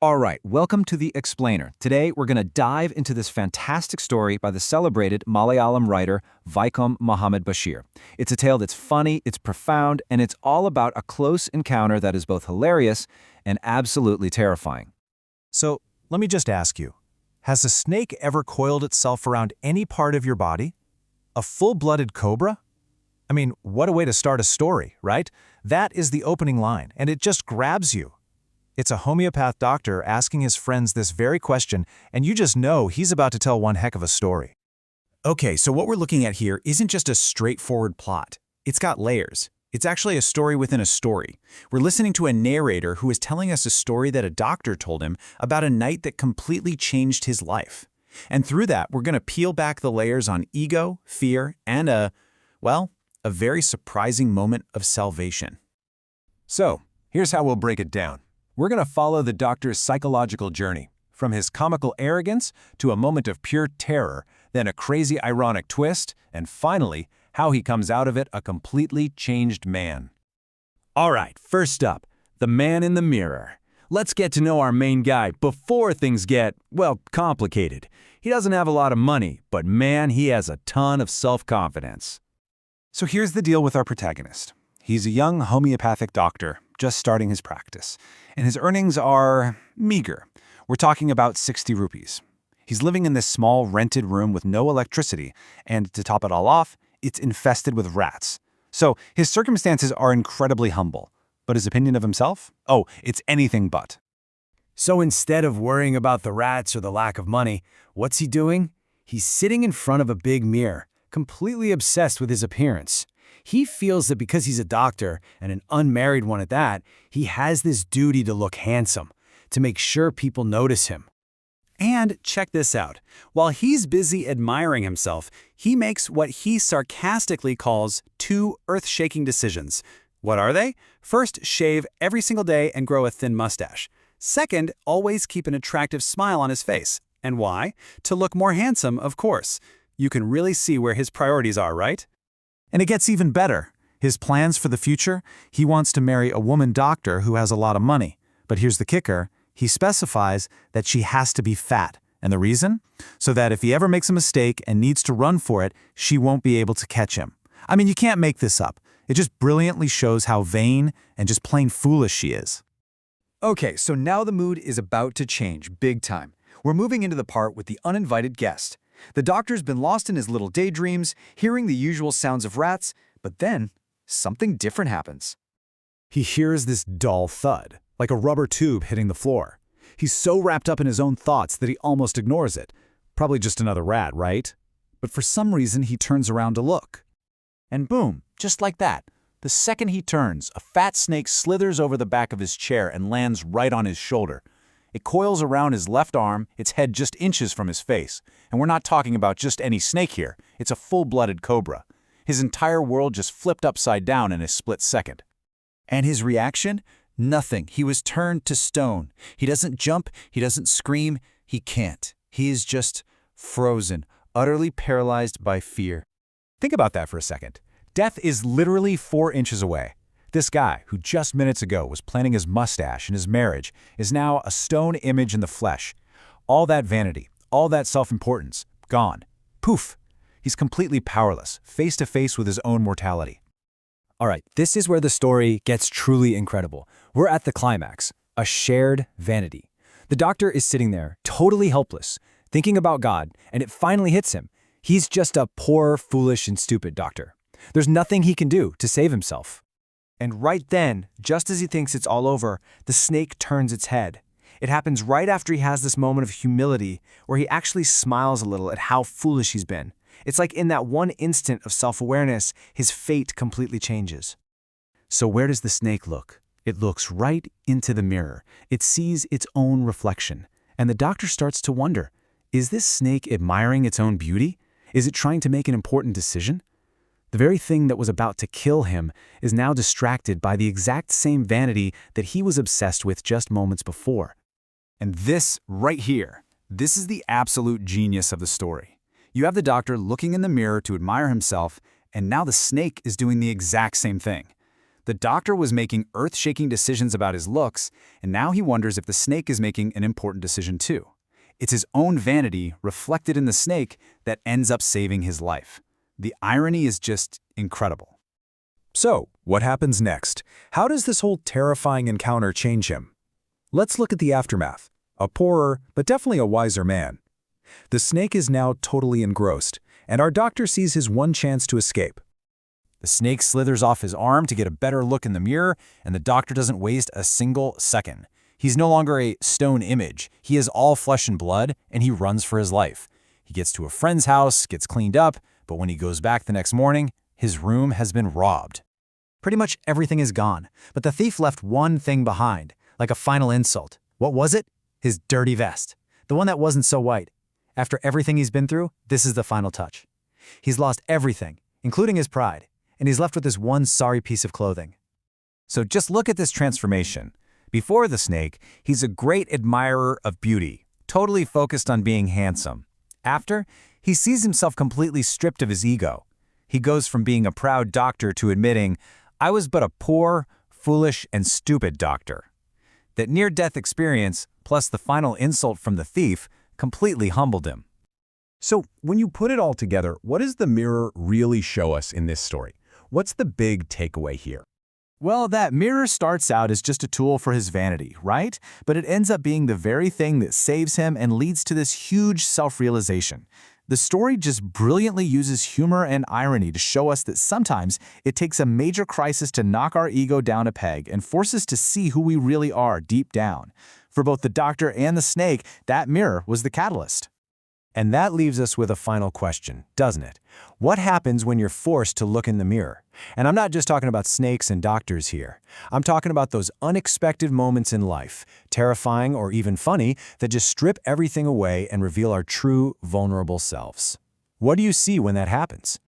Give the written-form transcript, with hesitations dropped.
All right, welcome to The Explainer. Today, we're going to dive into this fantastic story by the celebrated Malayalam writer Vaikom Muhammad Bashir. It's a tale that's funny, it's profound, and it's all about a close encounter that is both hilarious and absolutely terrifying. So, let me just ask you, has a snake ever coiled itself around any part of your body? A full-blooded cobra? I mean, what a way to start a story, right? That is the opening line, and it just grabs you. It's a homeopath doctor asking his friends this very question, and you just know he's about to tell one heck of a story. Okay, so what we're looking at here isn't just a straightforward plot. It's got layers. It's actually a story within a story. We're listening to a narrator who is telling us a story that a doctor told him about a night that completely changed his life. And through that, we're going to peel back the layers on ego, fear, and a very surprising moment of salvation. So, here's how we'll break it down. We're going to follow the doctor's psychological journey, from his comical arrogance to a moment of pure terror, then a crazy ironic twist, and finally, how he comes out of it a completely changed man. All right, first up, the man in the mirror. Let's get to know our main guy before things get, complicated. He doesn't have a lot of money, but man, he has a ton of self-confidence. So here's the deal with our protagonist. He's a young homeopathic doctor, just starting his practice, and his earnings are meager. We're talking about 60 rupees. He's living in this small rented room with no electricity, and to top it all off, it's infested with rats. So his circumstances are incredibly humble, but his opinion of himself? Oh, it's anything but. So instead of worrying about the rats or the lack of money, what's he doing? He's sitting in front of a big mirror, completely obsessed with his appearance. He feels that because he's a doctor, and an unmarried one at that, he has this duty to look handsome, to make sure people notice him. And check this out. While he's busy admiring himself, he makes what he sarcastically calls 2 earth-shaking decisions. What are they? First, shave every single day and grow a thin mustache. Second, always keep an attractive smile on his face. And why? To look more handsome, of course. You can really see where his priorities are, right? And it gets even better. His plans for the future? He wants to marry a woman doctor who has a lot of money. But here's the kicker. He specifies that she has to be fat. And the reason? So that if he ever makes a mistake and needs to run for it, she won't be able to catch him. I mean, you can't make this up. It just brilliantly shows how vain and just plain foolish she is. Okay, so now the mood is about to change big time. We're moving into the part with the uninvited guest. The doctor's been lost in his little daydreams, hearing the usual sounds of rats, but then something different happens. He hears this dull thud, like a rubber tube hitting the floor. He's so wrapped up in his own thoughts that he almost ignores it. Probably just another rat, right? But for some reason, he turns around to look. And boom, just like that, the second he turns, a fat snake slithers over the back of his chair and lands right on his shoulder. It coils around his left arm, its head just inches from his face. And we're not talking about just any snake here. It's a full-blooded cobra. His entire world just flipped upside down in a split second. And his reaction? Nothing. He was turned to stone. He doesn't jump, he doesn't scream, he can't. He is just frozen, utterly paralyzed by fear. Think about that for a second. Death is literally 4 inches away. This guy, who just minutes ago was planning his mustache and his marriage, is now a stone image in the flesh. All that vanity, all that self-importance, gone. Poof! He's completely powerless, face to face with his own mortality. All right, this is where the story gets truly incredible. We're at the climax, a shared vanity. The doctor is sitting there, totally helpless, thinking about God, and it finally hits him. He's just a poor, foolish, and stupid doctor. There's nothing he can do to save himself. And right then, just as he thinks it's all over, the snake turns its head. It happens right after he has this moment of humility where he actually smiles a little at how foolish he's been. It's like in that one instant of self-awareness, his fate completely changes. So where does the snake look? It looks right into the mirror. It sees its own reflection. And the doctor starts to wonder, is this snake admiring its own beauty? Is it trying to make an important decision? The very thing that was about to kill him is now distracted by the exact same vanity that he was obsessed with just moments before. And this right here, this is the absolute genius of the story. You have the doctor looking in the mirror to admire himself, and now the snake is doing the exact same thing. The doctor was making earth-shaking decisions about his looks, and now he wonders if the snake is making an important decision too. It's his own vanity, reflected in the snake, that ends up saving his life. The irony is just incredible. So, what happens next? How does this whole terrifying encounter change him? Let's look at the aftermath. A poorer, but definitely a wiser man. The snake is now totally engrossed, and our doctor sees his one chance to escape. The snake slithers off his arm to get a better look in the mirror, and the doctor doesn't waste a single second. He's no longer a stone image. He is all flesh and blood, and he runs for his life. He gets to a friend's house, gets cleaned up, but when he goes back the next morning, his room has been robbed. Pretty much everything is gone, but the thief left one thing behind, like a final insult. What was it? His dirty vest. The one that wasn't so white. After everything he's been through, this is the final touch. He's lost everything, including his pride, and he's left with this one sorry piece of clothing. So just look at this transformation. Before the snake, he's a great admirer of beauty, totally focused on being handsome. After, he sees himself completely stripped of his ego. He goes from being a proud doctor to admitting, "I was but a poor, foolish, and stupid doctor." That near-death experience, plus the final insult from the thief, completely humbled him. So, when you put it all together, what does the mirror really show us in this story? What's the big takeaway here? Well, that mirror starts out as just a tool for his vanity, right? But it ends up being the very thing that saves him and leads to this huge self-realization. The story just brilliantly uses humor and irony to show us that sometimes it takes a major crisis to knock our ego down a peg and force us to see who we really are deep down. For both the doctor and the snake, that mirror was the catalyst. And that leaves us with a final question, doesn't it? What happens when you're forced to look in the mirror? And I'm not just talking about snakes and doctors here. I'm talking about those unexpected moments in life, terrifying or even funny, that just strip everything away and reveal our true, vulnerable selves. What do you see when that happens?